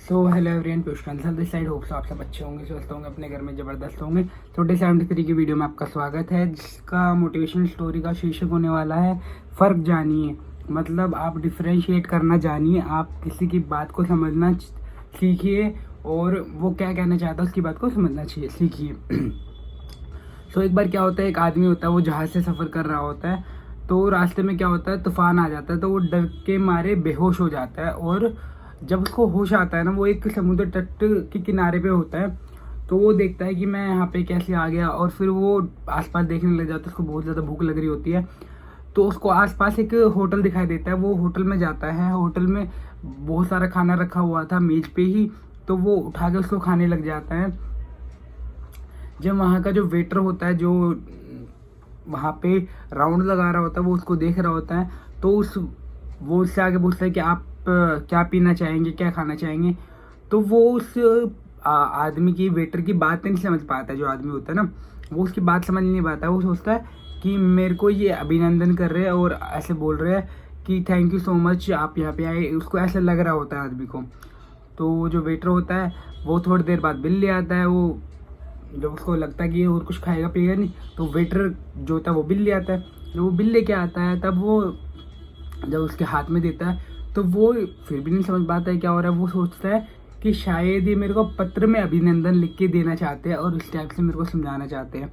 So hello everyone, Pushkar this side. Hopes आप सब अच्छे होंगे, स्वस्थ होंगे, अपने घर में ज़बरदस्त होंगे। तो डे 73 की वीडियो में आपका स्वागत है, जिसका मोटिवेशनल स्टोरी का शीर्षक होने वाला है फ़र्क जानिए। मतलब आप डिफ्रेंशिएट करना जानिए, आप किसी की बात को समझना सीखिए और वो क्या कहना चाहता है उसकी बात को समझना चाहिए सीखिए। तो एक बार क्या होता है, एक आदमी होता है, वो जहाज़ से सफ़र कर रहा होता है। तो रास्ते में क्या होता है, तूफान आ जाता है। तो वो डर के मारे बेहोश हो जाता है और जब उसको होश आता है ना, वो एक समुद्र तट के किनारे पे होता है। तो वो देखता है कि मैं यहाँ पे कैसे आ गया, और फिर वो आसपास देखने लग जाता है। उसको बहुत ज़्यादा भूख लग रही होती है, तो उसको आसपास एक होटल दिखाई देता है। वो होटल में जाता है। होटल में बहुत सारा खाना रखा हुआ था मेज पे ही, तो वो उठा के उसको खाने लग जाता है। जब वहाँ का जो वेटर होता है, जो वहाँ पे राउंड लगा रहा होता है, वो उसको देख रहा होता है। तो वो उससे आगे पूछता है कि आप क्या पीना चाहेंगे, क्या खाना चाहेंगे। तो वो उस आदमी की, वेटर की बात नहीं समझ पाता है। जो आदमी होता है ना, वो उसकी बात समझ नहीं पाता है। वो सोचता है कि मेरे को ये अभिनंदन कर रहे हैं और ऐसे बोल रहे हैं कि थैंक यू सो मच, आप यहाँ पे आए। उसको ऐसा लग रहा होता है आदमी को। तो जो वेटर होता है, वो थोड़ी देर बाद बिल ले आता है। वो जब उसको लगता है कि ये और कुछ खाएगा पिएगा नहीं, तो वेटर जो होता है वो बिल ले आता है। जब वो बिल लेके आता है, तब वो जब उसके हाथ में देता है, तो वो फिर भी नहीं समझ पाता है क्या हो रहा है। वो सोचता है कि शायद ये मेरे को पत्र में अभिनंदन लिख के देना चाहते हैं और इस टाइप से मेरे को समझाना चाहते हैं।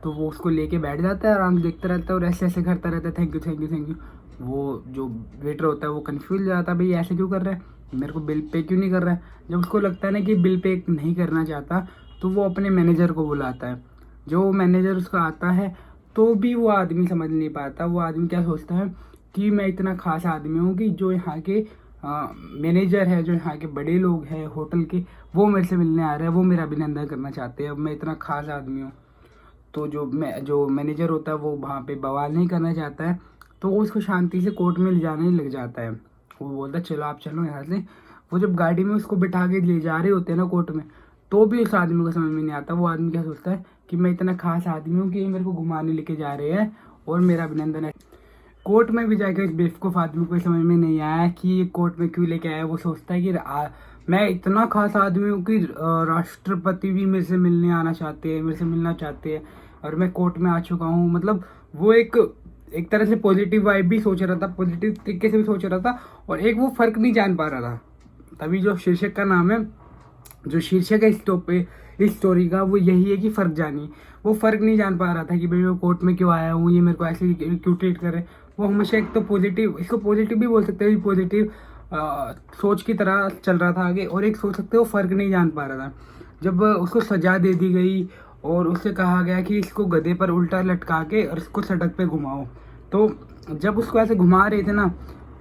तो वो उसको लेके बैठ जाता है, आराम से देखता रहता है और ऐसे ऐसे करता रहता है, thank you thank you thank you. वो जो वेटर होता है वो कंफ्यूज हो जाता है, भाई ऐसे क्यों कर रहा है, मेरे को बिल पे क्यों नहीं कर रहा है। जब उसको लगता है ना कि बिल पे नहीं करना चाहता, तो वो अपने मैनेजर को बुलाता है। जो मैनेजर उसका आता है, तो भी वो आदमी समझ नहीं पाता। वो आदमी क्या सोचता है कि मैं इतना खास आदमी हूँ कि जो यहाँ के मैनेजर है, जो यहाँ के बड़े लोग हैं होटल के, वो मेरे से मिलने आ रहे हैं, वो मेरा अभिनंदन करना चाहते हैं। अब मैं इतना खास आदमी हूँ। तो जो मैनेजर होता है, वो वहाँ पे बवाल नहीं करना चाहता है। तो वो उसको शांति से कोर्ट में ले जाने ही लग जाता है। वो बोलता है चलो आप चलो यहाँ से। वो जब गाड़ी में उसको बिठा के ले जा रहे होते हैं ना कोर्ट में, तो भी उस आदमी को समझ में नहीं आता। वो आदमी क्या सोचता है कि मैं इतना खास आदमी हूँ कि ये मेरे को घुमाने लेके जा रहे हैं और मेरा अभिनंदन है। कोर्ट में भी जाकर इस बेवकूफ़ आदमी को समझ में नहीं आया कि ये कोर्ट में क्यों लेके आया। वो सोचता है कि मैं इतना खास आदमी हूँ कि राष्ट्रपति भी मेरे से मिलने आना चाहते हैं, मेरे से मिलना चाहते हैं, और मैं कोर्ट में आ चुका हूँ। मतलब वो एक तरह से पॉजिटिव वाइब भी सोच रहा था, पॉजिटिव तरीके से भी सोच रहा था, और एक वो फ़र्क नहीं जान पा रहा था। तभी जो शीर्षक का नाम है, जो शीर्षक है इस स्टोरी का, वो यही है कि फ़र्क जानिए। वो फ़र्क नहीं जान पा रहा था कि भाई मैं कोर्ट में क्यों आया हूँ, ये मेरे को ऐसे क्यों ट्रीट कर रहे हैं। वो हमेशा एक तो पॉजिटिव, इसको पॉजिटिव भी बोल सकते हैं, पॉजिटिव सोच की तरह चल रहा था आगे, और एक सोच सकते हो फ़र्क नहीं जान पा रहा था। जब उसको सज़ा दे दी गई और उससे कहा गया कि इसको गधे पर उल्टा लटका के और इसको सड़क पे घुमाओ, तो जब उसको ऐसे घुमा रहे थे ना,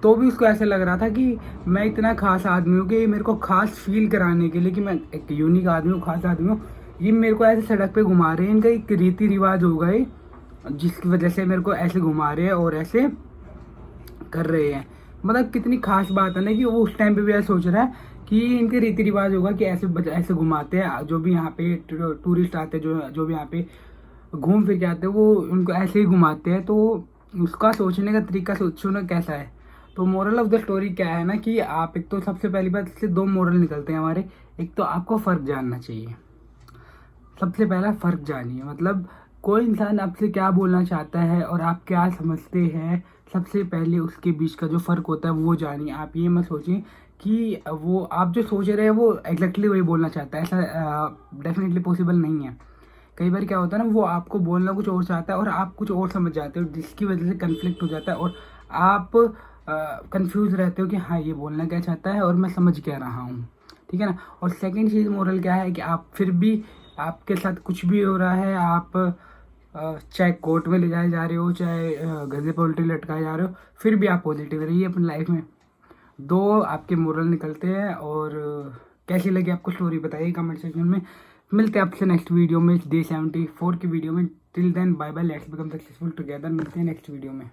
तो भी उसको ऐसे लग रहा था कि मैं इतना खास आदमी हूँ कि मेरे को खास फील कराने के लिए कि मैं एक यूनिक आदमी हूँ, खास आदमी हूँ, ये मेरे को ऐसे सड़क पे घुमा रहे हैं। इनका एक रीति रिवाज हो गए जिसकी वजह से मेरे को ऐसे घुमा रहे हैं और ऐसे कर रहे हैं। मतलब कितनी खास बात है ना कि वो उस टाइम पे भी ऐसा सोच रहा है कि इनके रीति रिवाज होगा कि ऐसे ऐसे घुमाते हैं। जो भी यहाँ पे टूरिस्ट आते हैं, जो भी यहाँ पे घूम फिर के आते हैं, वो उनको ऐसे ही घुमाते हैं। तो उसका सोचने का तरीका सोचो ना कैसा है। तो मोरल ऑफ द स्टोरी क्या है ना कि आप, एक तो सबसे पहली बात, इससे दो मोरल निकलते हैं हमारे। एक तो आपको फ़र्क जानना चाहिए, सबसे पहला फ़र्क जानिए। मतलब कोई इंसान आपसे क्या बोलना चाहता है और आप क्या समझते हैं, सबसे पहले उसके बीच का जो फ़र्क होता है वो जानिए। आप ये मत सोचिए कि वो आप जो सोच रहे हैं वो एग्जैक्टली वही बोलना चाहता है। ऐसा डेफिनेटली पॉसिबल नहीं है। कई बार क्या होता है ना, वो आपको बोलना कुछ और चाहता है और आप कुछ और समझ जाते हो, जिसकी वजह से कन्फ्लिक्ट हो जाता है और आप कंफ्यूज रहते हो कि हाँ ये बोलना क्या चाहता है और मैं समझ क्या रहा हूँ। ठीक है ना। और सेकंड चीज़ मोरल क्या है कि आप फिर भी, आपके साथ कुछ भी हो रहा है, आप चाहे कोर्ट में ले जाए जा रहे हो, चाहे गधे पर उल्टे लटकाए जा रहे हो, फिर भी आप पॉजिटिव रहिए अपनी लाइफ में। दो आपके मोरल निकलते हैं। और कैसी लगी आपको स्टोरी बताइए कमेंट सेक्शन में। मिलते हैं आपसे नेक्स्ट वीडियो में, डे 74 की वीडियो में। Till then bye bye, let's become successful together. मिलते हैं नेक्स्ट वीडियो में।